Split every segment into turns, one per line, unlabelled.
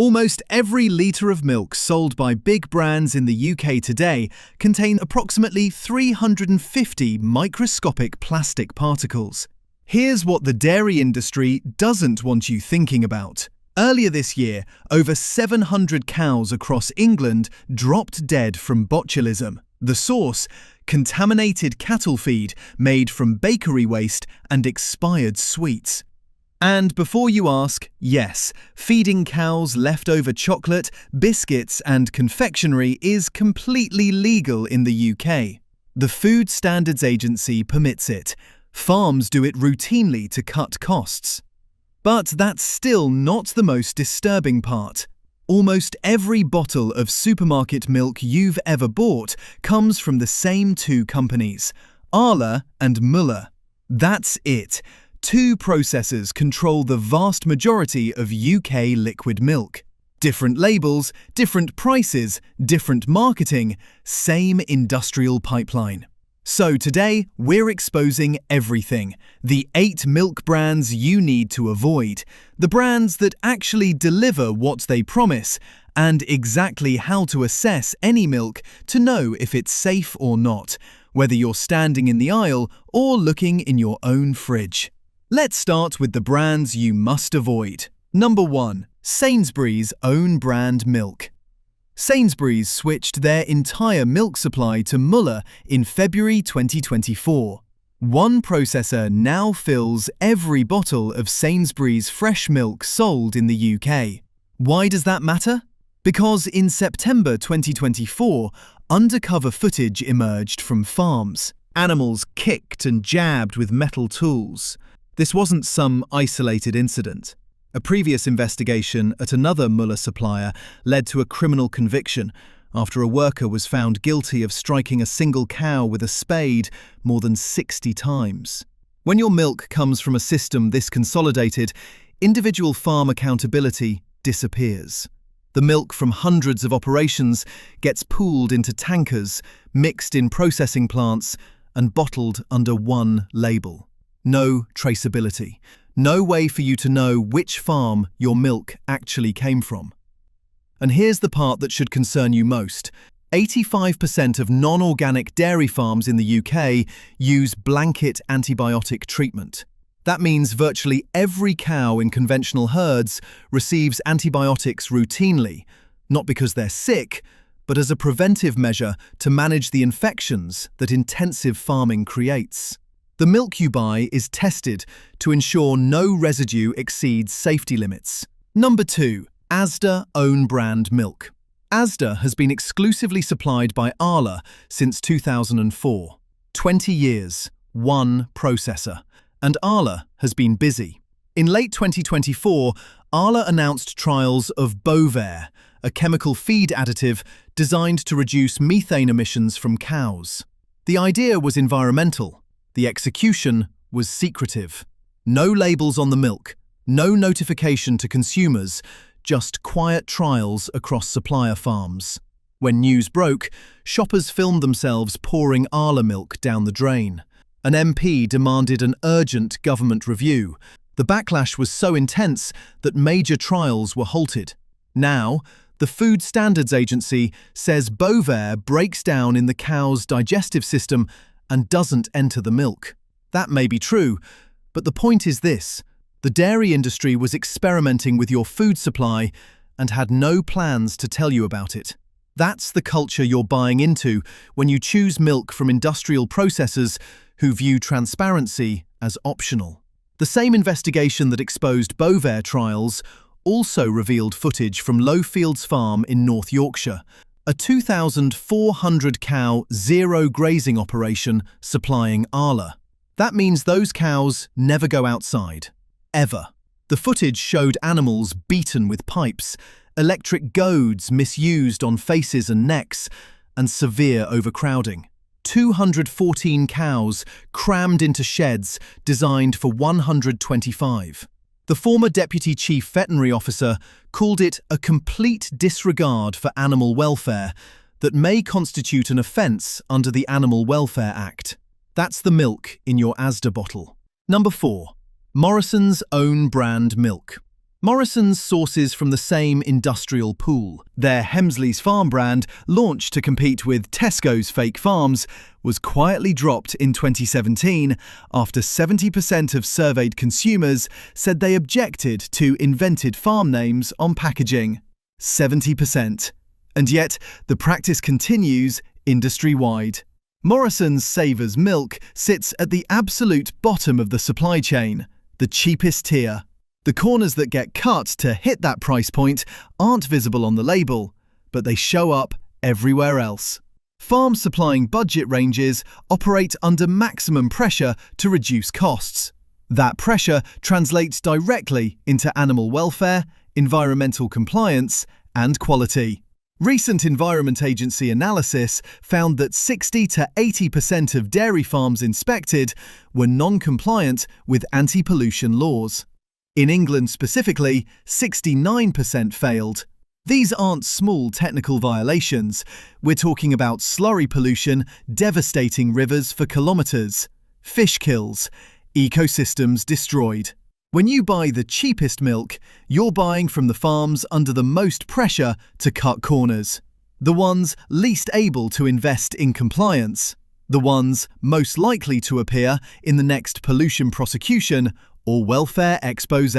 Almost every litre of milk sold by big brands in the UK today contain approximately 350 microscopic plastic particles. Here's what the dairy industry doesn't want you thinking about. Earlier this year, over 700 cows across England dropped dead from botulism. The source? Contaminated cattle feed made from bakery waste and expired sweets. And before you ask, yes, feeding cows leftover chocolate, biscuits and confectionery is completely legal in the UK. The Food Standards Agency permits it. Farms do it routinely to cut costs. But that's still not the most disturbing part. Almost every bottle of supermarket milk you've ever bought comes from the same two companies, Arla and Müller. That's it. Two processors control the vast majority of UK liquid milk. Different labels, different prices, different marketing, same industrial pipeline. So today, we're exposing everything. The 8 milk brands you need to avoid. The brands that actually deliver what they promise, and exactly how to assess any milk to know if it's safe or not, whether you're standing in the aisle or looking in your own fridge. Let's start with the brands you must avoid. Number 1. Sainsbury's own brand milk. Sainsbury's switched their entire milk supply to Müller in February 2024. One processor now fills every bottle of Sainsbury's fresh milk sold in the UK. Why does that matter? Because in September 2024, undercover footage emerged from farms. Animals kicked and jabbed with metal tools. This wasn't some isolated incident. A previous investigation at another Müller supplier led to a criminal conviction after a worker was found guilty of striking a single cow with a spade more than 60 times. When your milk comes from a system this consolidated, individual farm accountability disappears. The milk from hundreds of operations gets pooled into tankers, mixed in processing plants, and bottled under one label. No traceability. No way for you to know which farm your milk actually came from. And here's the part that should concern you most. 85% of non-organic dairy farms in the UK use blanket antibiotic treatment. That means virtually every cow in conventional herds receives antibiotics routinely, not because they're sick, but as a preventive measure to manage the infections that intensive farming creates. The milk you buy is tested to ensure no residue exceeds safety limits. Number 2. Asda own brand milk. Asda has been exclusively supplied by Arla since 2004. 20 years, one processor. And Arla has been busy. In late 2024, Arla announced trials of Bovaer, a chemical feed additive designed to reduce methane emissions from cows. The idea was environmental. The execution was secretive. No labels on the milk, no notification to consumers, just quiet trials across supplier farms. When news broke, shoppers filmed themselves pouring Arla milk down the drain. An MP demanded an urgent government review. The backlash was so intense that major trials were halted. Now, the Food Standards Agency says Bovaer breaks down in the cow's digestive system and doesn't enter the milk. That may be true, but the point is this: the dairy industry was experimenting with your food supply and had no plans to tell you about it. That's the culture you're buying into when you choose milk from industrial processors who view transparency as optional. The same investigation that exposed Bovaer trials also revealed footage from Lowfields Farm in North Yorkshire, a 2,400 cow zero grazing operation supplying Arla. That means those cows never go outside. Ever. The footage showed animals beaten with pipes, electric goads misused on faces and necks, and severe overcrowding. 214 cows crammed into sheds designed for 125. The former Deputy Chief Veterinary Officer called it a complete disregard for animal welfare that may constitute an offence under the Animal Welfare Act. That's the milk in your Asda bottle. Number 4. Morrisons own brand milk. Morrisons sources from the same industrial pool. Their Hemsley's Farm brand, launched to compete with Tesco's fake farms, was quietly dropped in 2017 after 70% of surveyed consumers said they objected to invented farm names on packaging. 70%. And yet, the practice continues industry-wide. Morrisons Savers Milk sits at the absolute bottom of the supply chain, the cheapest tier. The corners that get cut to hit that price point aren't visible on the label, but they show up everywhere else. Farms supplying budget ranges operate under maximum pressure to reduce costs. That pressure translates directly into animal welfare, environmental compliance, and quality. Recent Environment Agency analysis found that 60 to 80% of dairy farms inspected were non-compliant with anti-pollution laws. In England specifically, 69% failed. These aren't small technical violations. We're talking about slurry pollution devastating rivers for kilometres, fish kills, ecosystems destroyed. When you buy the cheapest milk, you're buying from the farms under the most pressure to cut corners. The ones least able to invest in compliance. The ones most likely to appear in the next pollution prosecution or welfare expose.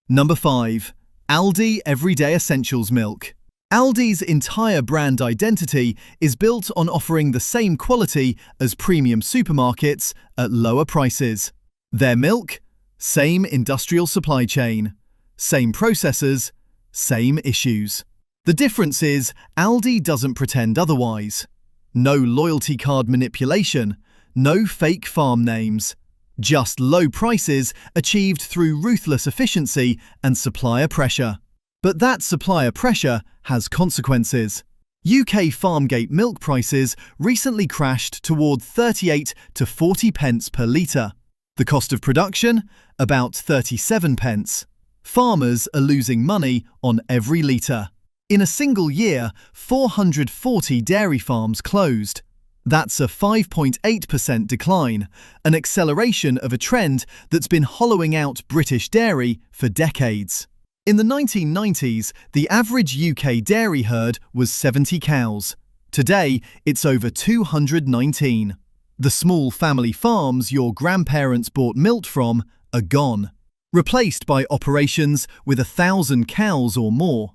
Number 5. Aldi Everyday Essentials Milk. Aldi's entire brand identity is built on offering the same quality as premium supermarkets at lower prices. Their milk? Same industrial supply chain. Same processors. Same issues. The difference is Aldi doesn't pretend otherwise. No loyalty card manipulation. No fake farm names. Just low prices achieved through ruthless efficiency and supplier pressure. But that supplier pressure has consequences. UK Farmgate milk prices recently crashed toward 38 to 40 pence per litre. The cost of production? About 37 pence. Farmers are losing money on every litre. In a single year, 440 dairy farms closed. That's a 5.8% decline, an acceleration of a trend that's been hollowing out British dairy for decades. In the 1990s, the average UK dairy herd was 70 cows. Today, it's over 219. The small family farms your grandparents bought milk from are gone, replaced by operations with 1,000 cows or more.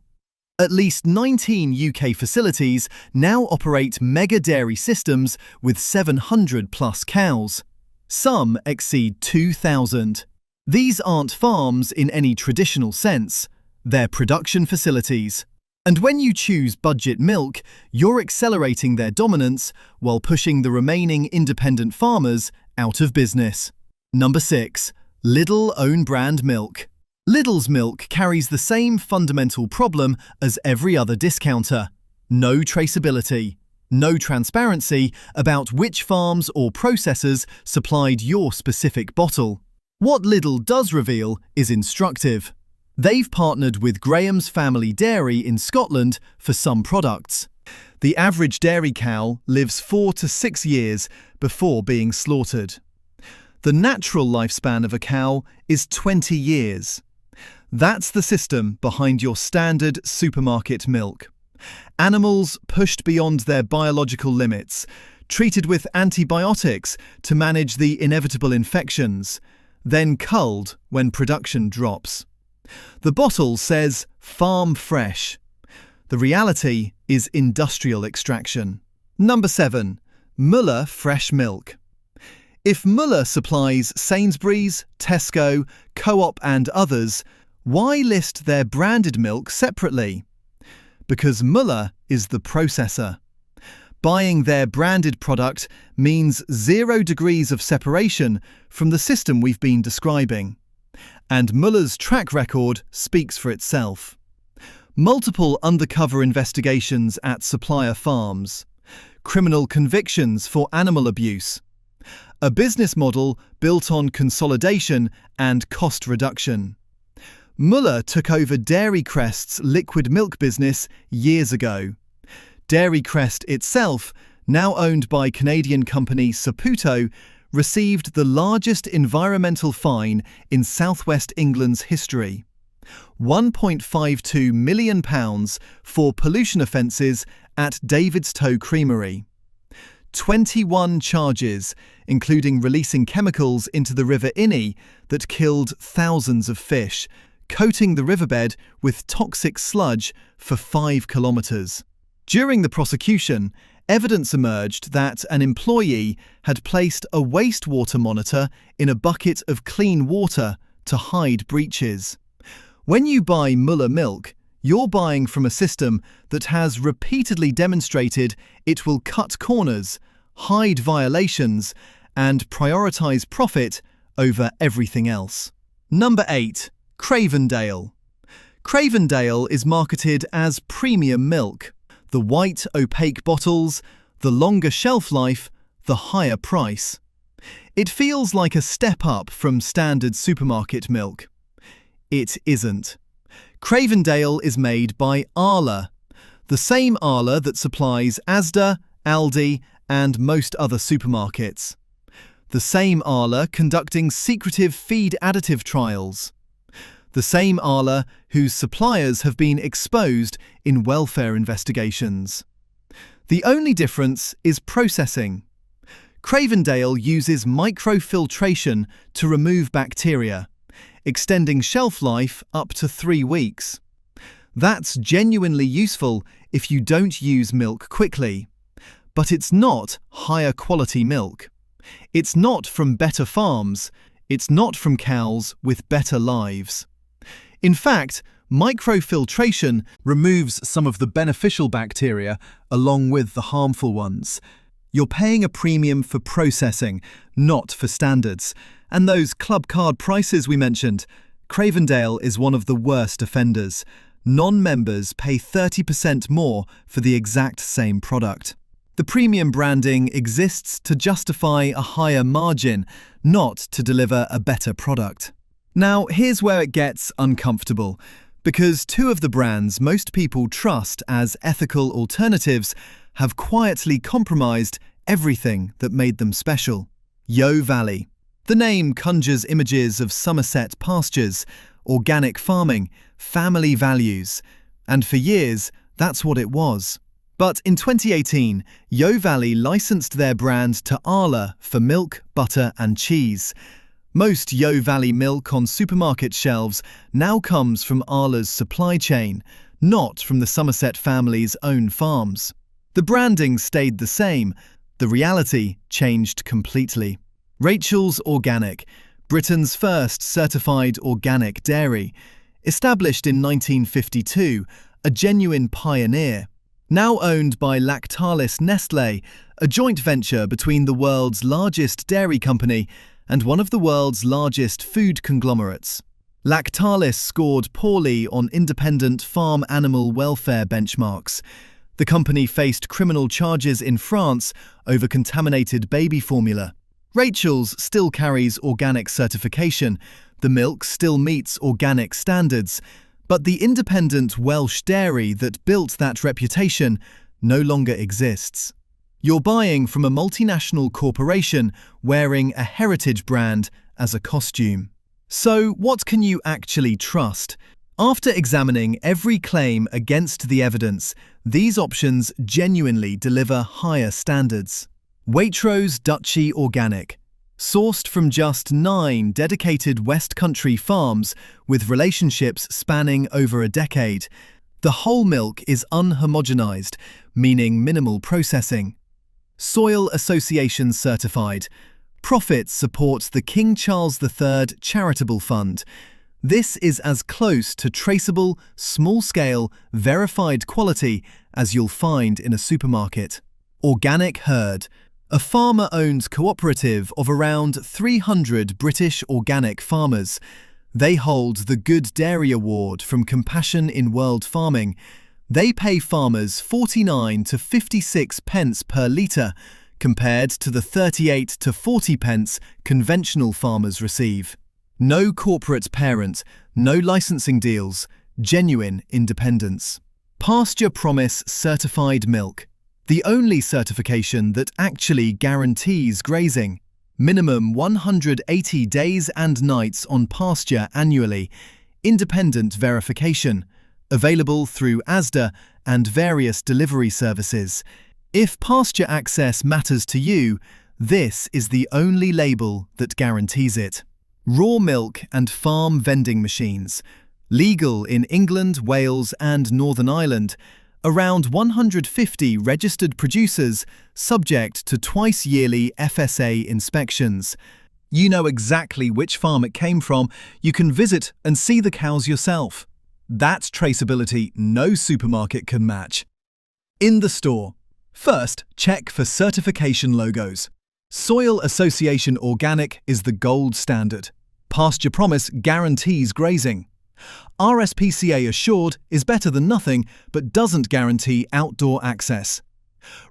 At least 19 UK facilities now operate mega dairy systems with 700 plus cows. Some exceed 2,000. These aren't farms in any traditional sense. They're production facilities. And when you choose budget milk, you're accelerating their dominance while pushing the remaining independent farmers out of business. Number 6. Lidl own brand milk. Lidl's milk carries the same fundamental problem as every other discounter. No traceability. No transparency about which farms or processors supplied your specific bottle. What Lidl does reveal is instructive. They've partnered with Graham's Family Dairy in Scotland for some products. The average dairy cow lives 4 to 6 years before being slaughtered. The natural lifespan of a cow is 20 years. That's the system behind your standard supermarket milk. Animals pushed beyond their biological limits, treated with antibiotics to manage the inevitable infections, then culled when production drops. The bottle says farm fresh. The reality is industrial extraction. Number 7. Müller fresh milk. If Müller supplies Sainsbury's, Tesco, Co-op and others, why list their branded milk separately? Because Müller is the processor. Buying their branded product means 0 degrees of separation from the system we've been describing. And Müller's track record speaks for itself. Multiple undercover investigations at supplier farms. Criminal convictions for animal abuse. A business model built on consolidation and cost reduction. Müller took over Dairy Crest's liquid milk business years ago. Dairy Crest itself, now owned by Canadian company Saputo, received the largest environmental fine in southwest England's history. £1.52 million for pollution offences at David's Toe Creamery. 21 charges, including releasing chemicals into the River Inny that killed thousands of fish, coating the riverbed with toxic sludge for 5 kilometres. During the prosecution, evidence emerged that an employee had placed a wastewater monitor in a bucket of clean water to hide breaches. When you buy Müller milk, you're buying from a system that has repeatedly demonstrated it will cut corners, hide violations, and prioritise profit over everything else. Number 8. Cravendale. Cravendale is marketed as premium milk. The white, opaque bottles, the longer shelf life, the higher price. It feels like a step up from standard supermarket milk. It isn't. Cravendale is made by Arla, the same Arla that supplies Asda, Aldi, and most other supermarkets. The same Arla conducting secretive feed additive trials. The same Arla whose suppliers have been exposed in welfare investigations. The only difference is processing. Cravendale uses microfiltration to remove bacteria, extending shelf life up to 3 weeks. That's genuinely useful if you don't use milk quickly. But it's not higher quality milk. It's not from better farms. It's not from cows with better lives. In fact, microfiltration removes some of the beneficial bacteria along with the harmful ones. You're paying a premium for processing, not for standards. And those club card prices we mentioned, Cravendale is one of the worst offenders. Non-members pay 30% more for the exact same product. The premium branding exists to justify a higher margin, not to deliver a better product. Now, here's where it gets uncomfortable, because 2 of the brands most people trust as ethical alternatives have quietly compromised everything that made them special. Yo Valley. The name conjures images of Somerset pastures, organic farming, family values, and for years, that's what it was. But in 2018, Yo Valley licensed their brand to Arla for milk, butter and cheese. Most Yo Valley milk on supermarket shelves now comes from Arla's supply chain, not from the Somerset family's own farms. The branding stayed the same, the reality changed completely. Rachel's Organic, Britain's first certified organic dairy, established in 1952, a genuine pioneer. Now owned by Lactalis Nestlé, a joint venture between the world's largest dairy company and one of the world's largest food conglomerates. Lactalis scored poorly on independent farm animal welfare benchmarks. The company faced criminal charges in France over contaminated baby formula. Rachel's still carries organic certification, the milk still meets organic standards, but the independent Welsh dairy that built that reputation no longer exists. You're buying from a multinational corporation wearing a heritage brand as a costume. So what can you actually trust? After examining every claim against the evidence, these options genuinely deliver higher standards. Waitrose Duchy Organic. Sourced from just 9 dedicated West Country farms with relationships spanning over a decade, the whole milk is unhomogenized, meaning minimal processing. Soil Association certified. Profits support the King Charles III Charitable Fund. This is as close to traceable, small-scale, verified quality as you'll find in a supermarket. Organic Herd. A farmer-owned cooperative of around 300 British organic farmers. They hold the Good Dairy Award from Compassion in World Farming. They pay farmers 49 to 56 pence per litre, compared to the 38 to 40 pence conventional farmers receive. No corporate parent, no licensing deals, genuine independence. Pasture Promise certified milk. The only certification that actually guarantees grazing. Minimum 180 days and nights on pasture annually. independent verification, available through Asda and various delivery services. If pasture access matters to you, this is the only label that guarantees it. Raw milk and farm vending machines. Legal in England, Wales and Northern Ireland. Around 150 registered producers, subject to twice-yearly FSA inspections. You know exactly which farm it came from. You can visit and see the cows yourself. That's traceability no supermarket can match. In the store. First, check for certification logos. Soil Association Organic is the gold standard. Pasture Promise guarantees grazing. RSPCA Assured is better than nothing, but doesn't guarantee outdoor access.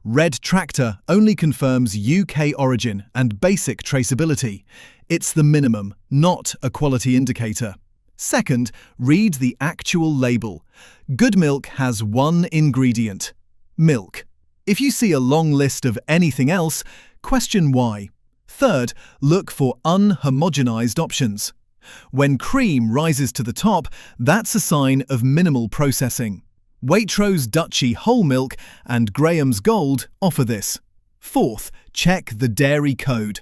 Red Tractor only confirms UK origin and basic traceability. It's the minimum, not a quality indicator. Second, read the actual label. Good milk has one ingredient: milk. If you see a long list of anything else, question why. Third, look for unhomogenized options. When cream rises to the top, that's a sign of minimal processing. Waitrose Dutchy Whole Milk and Graham's Gold offer this. Fourth, check the dairy code.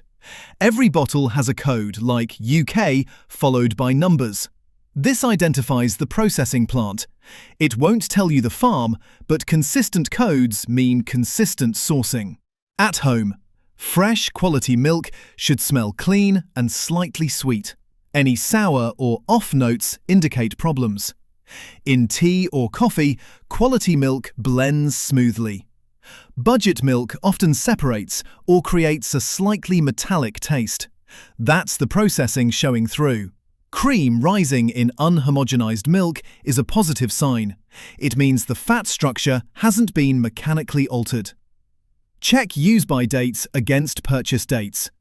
Every bottle has a code like UK followed by numbers. This identifies the processing plant. It won't tell you the farm, but consistent codes mean consistent sourcing. At home, fresh quality milk should smell clean and slightly sweet. Any sour or off notes indicate problems. In tea or coffee, quality milk blends smoothly. Budget milk often separates or creates a slightly metallic taste. That's the processing showing through. Cream rising in unhomogenized milk is a positive sign. It means the fat structure hasn't been mechanically altered. Check use-by dates against purchase dates.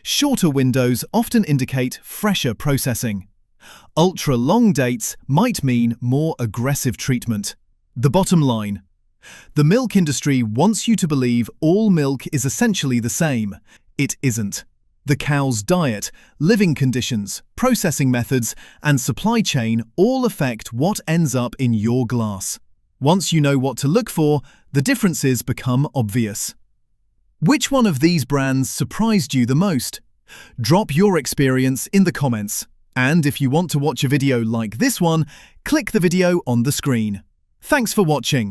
Shorter windows often indicate fresher processing. Ultra-long dates might mean more aggressive treatment. The bottom line. The milk industry wants you to believe all milk is essentially the same. It isn't. The cow's diet, living conditions, processing methods, and supply chain all affect what ends up in your glass. Once you know what to look for, the differences become obvious. Which one of these brands surprised you the most? Drop your experience in the comments. And if you want to watch a video like this one, click the video on the screen. Thanks for watching.